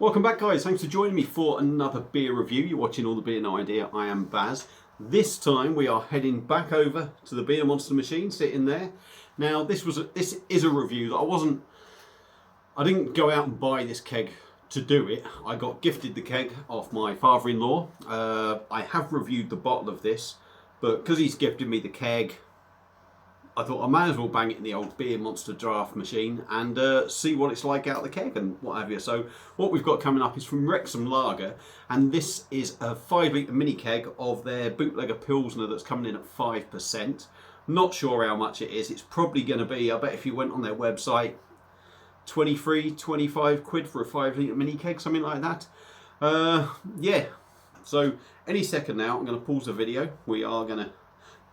Welcome back, guys. Thanks for joining me for another beer review. You're watching All the Beer No Idea. I am Baz. This time we are heading back over to the Beermonster machine sitting there. Now this is a review that I didn't go out and buy this keg to do it. I got gifted the keg off my father-in-law. I have reviewed the bottle of this, but because he's gifted me the keg, I thought I might as well bang it in the old Beermonster draught machine and see what it's like out of the keg and what have you. So what we've got coming up is from Wrexham Lager, and this is a 5 litre mini keg of their Bootlegger pilsner that's coming in at 5%. Not sure how much it is. It's probably going to be, I bet if you went on their website, 23, 25 quid for a 5 litre mini keg, something like that. Yeah, so any second now I'm going to pause the video. We are going to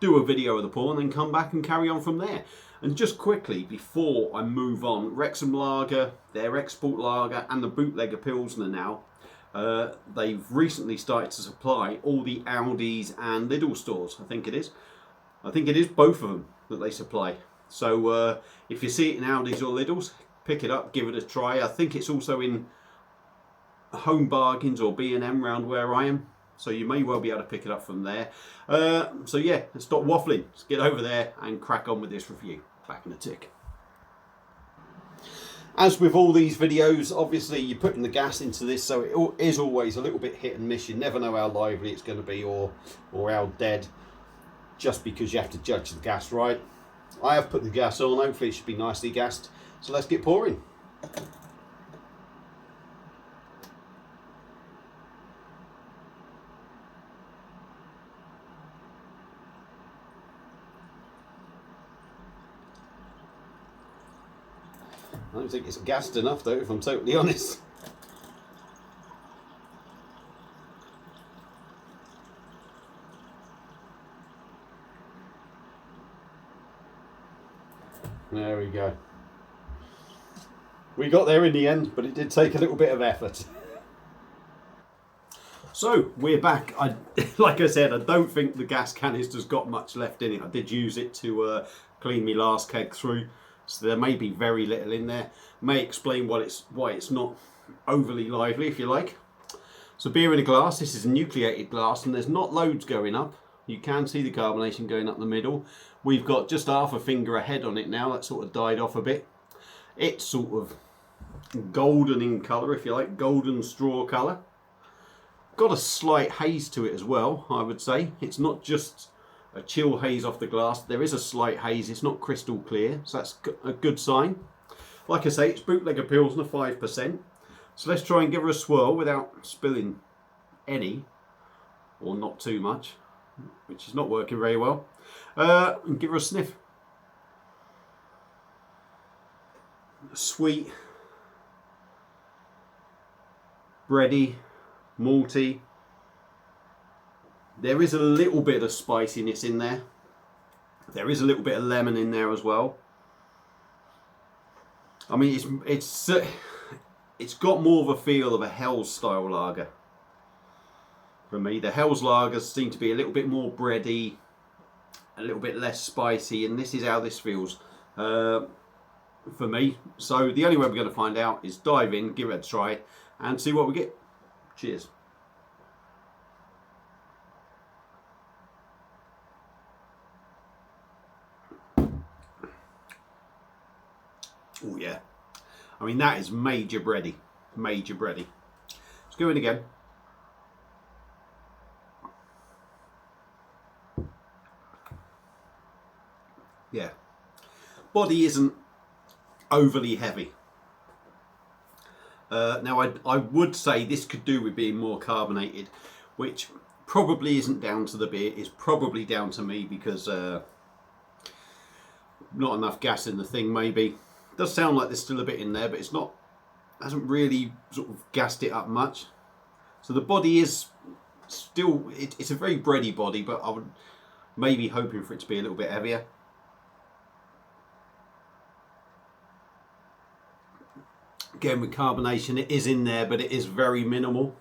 do a video of the pour and then come back and carry on from there. And just quickly before I move on, Wrexham Lager, their export lager and the Bootlegger pilsner now, they've recently started to supply all the Aldi's and Lidl stores. I think it is both of them that they supply. So if you see it in Aldi's or Lidl's, pick it up, give it a try. I think it's also in Home Bargains or B&M round where I am. So you may well be able to pick it up from there. So yeah, let's stop waffling. Let's get over there and crack on with this review. Back in a tick. As with all these videos, obviously you're putting the gas into this, so it is always a little bit hit and miss. You never know how lively it's going to be or how dead, just because you have to judge the gas right. I have put the gas on. Hopefully it should be nicely gassed. So let's get pouring. I don't think it's gassed enough though, if I'm totally honest. There we go. We got there in the end, but it did take a little bit of effort. So we're back. Like I said, I don't think the gas canister's got much left in it. I did use it to clean my last keg through. So there may be very little in there. May explain why it's not overly lively, if you like. So beer in a glass. This is a nucleated glass, and there's not loads going up. You can see the carbonation going up the middle. We've got just half a finger ahead on it now. That sort of died off a bit. It's sort of golden in colour, if you like, golden straw colour. Got a slight haze to it as well, I would say. It's not just a chill haze off the glass. There is a slight haze. It's not crystal clear, so that's a good sign. Like I say, it's Bootlegger pilsner, 5%. So let's try and give her a swirl without spilling any, or not too much, which is not working very well. And give her a sniff. Sweet, bready, malty. There is a little bit of spiciness in there. There is a little bit of lemon in there as well. I mean, it's got more of a feel of a Hell's style lager for me. The Hell's lagers seem to be a little bit more bready, a little bit less spicy, and this is how this feels for me. So the only way we're going to find out is dive in, give it a try, and see what we get. Cheers. Oh yeah, I mean that is major bready, major bready. Let's go in again. Yeah, body isn't overly heavy. Now I would say this could do with being more carbonated, which probably isn't down to the beer, it's probably down to me because not enough gas in the thing maybe. Does sound like there's still a bit in there, but it's not, hasn't really sort of gassed it up much. So the body is still, it's a very bready body, but I would maybe hoping for it to be a little bit heavier. Again, with carbonation, it is in there, but it is very minimal.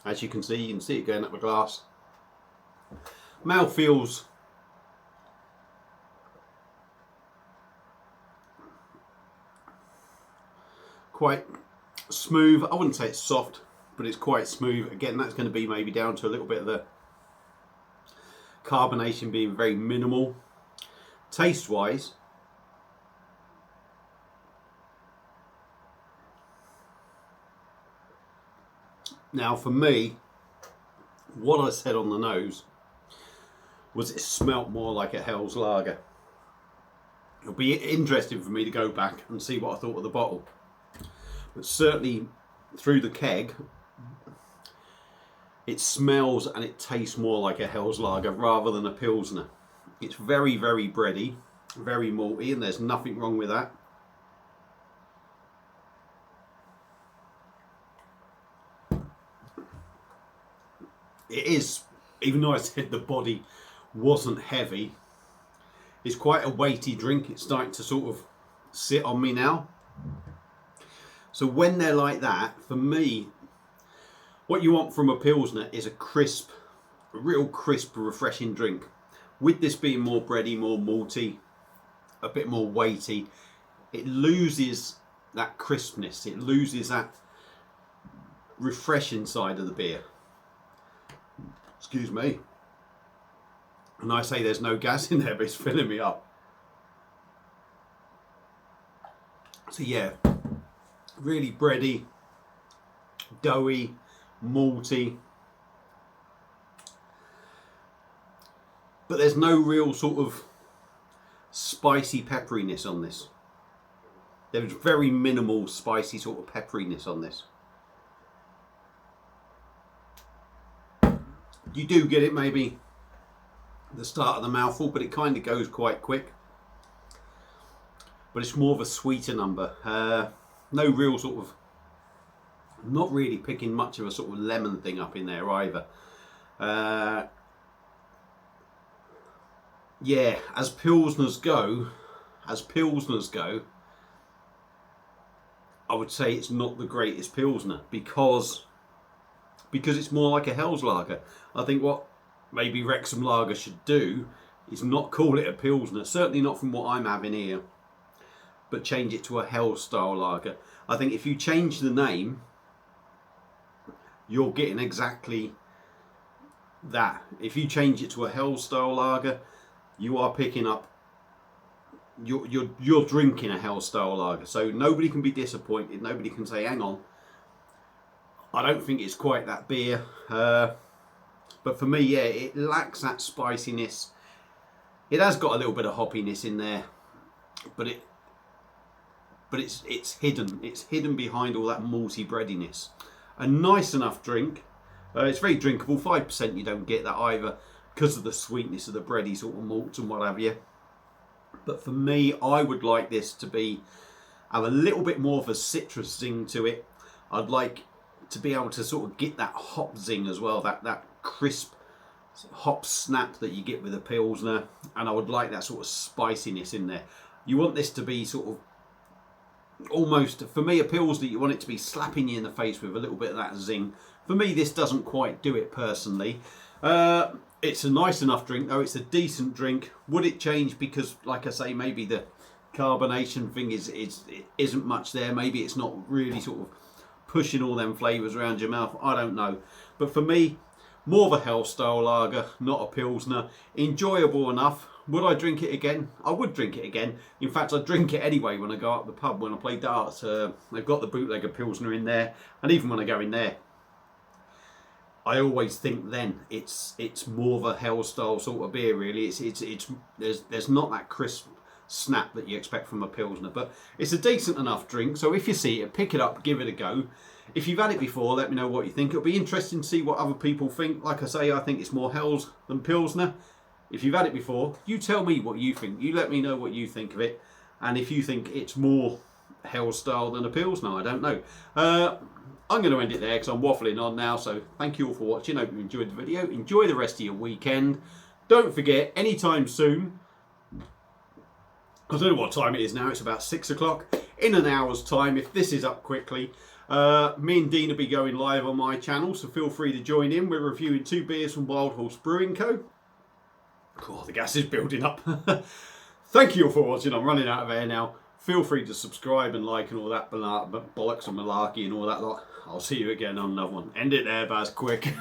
As you can see it going up the glass. Mouth feels quite Smooth. I wouldn't say it's soft, but it's quite smooth. Again, that's going to be maybe down to a little bit of the carbonation being very minimal. Taste wise, now for me, what I said on the nose was it smelt more like a Hell's Lager. It'll be interesting for me to go back and see what I thought of the bottle. But certainly through the keg, it smells and it tastes more like a Hell's Lager rather than a pilsner. It's very, very bready, very malty, and there's nothing wrong with that. It is, even though I said the body wasn't heavy, it's quite a weighty drink. It's starting to sort of sit on me now. So when they're like that, for me, what you want from a pilsner is a crisp, a real crisp, refreshing drink. With this being more bready, more malty, a bit more weighty, it loses that crispness. It loses that refreshing side of the beer. Excuse me. And I say there's no gas in there, but it's filling me up. So yeah, really bready, doughy, malty. But there's no real sort of spicy pepperiness on this. There's very minimal spicy sort of pepperiness on this. You do get it maybe at the start of the mouthful, but it kind of goes quite quick. But it's more of a sweeter number. No real sort of, not really picking much of a sort of lemon thing up in there either. Yeah, as pilsners go, I would say it's not the greatest pilsner because it's more like a Hell's Lager. I think what maybe Wrexham Lager should do is not call it a pilsner, certainly not from what I'm having here, but change it to a Hell style lager. I think if you change the name, you're getting exactly that. If you change it to a Hell style lager, you are picking up, you're drinking a Hell style lager. So nobody can be disappointed. Nobody can say, hang on, I don't think it's quite that beer. But for me, yeah, it lacks that spiciness. It has got a little bit of hoppiness in there, but it's hidden. It's hidden behind all that malty breadiness. A nice enough drink. It's very drinkable. 5% you don't get that either because of the sweetness of the bready sort of malts and what have you. But for me, I would like this to have a little bit more of a citrus zing to it. I'd like to be able to sort of get that hop zing as well, that crisp hop snap that you get with a pilsner, and I would like that sort of spiciness in there. You want this to be sort of almost, for me, a pilsner, you want it to be slapping you in the face with a little bit of that zing. For me, this doesn't quite do it personally. It's a nice enough drink though. It's a decent drink. Would it change because, like I say, maybe the carbonation thing isn't much there. Maybe it's not really sort of pushing all them flavours around your mouth. I don't know. But for me, more of a Hell style lager, not a pilsner. Enjoyable enough. Would I drink it again? I would drink it again. In fact, I drink it anyway when I go out the pub, when I play darts. They've got the Bootlegger pilsner in there, and even when I go in there, I always think then it's more of a Hell style sort of beer. Really, there's not that crisp snap that you expect from a pilsner, but it's a decent enough drink. So if you see it, pick it up, give it a go. If you've had it before, let me know what you think. It'll be interesting to see what other people think. Like I say, I think it's more Hells than pilsner. If you've had it before, you tell me what you think. You let me know what you think of it, and if you think it's more Hell style than a pilsner, I don't know. I'm going to end it there because I'm waffling on now. So thank you all for watching. Hope you enjoyed the video. Enjoy the rest of your weekend. Don't forget, anytime soon, I don't know what time it is now. It's about 6 o'clock. In an hour's time, if this is up quickly, me and Dean will be going live on my channel. So feel free to join in. We're reviewing 2 beers from Wild Horse Brewing Co. Oh, the gas is building up. Thank you all for watching. I'm running out of air now. Feel free to subscribe and like and all that bollocks and malarkey and all that lot. I'll see you again on another one. End it there, Baz, quick.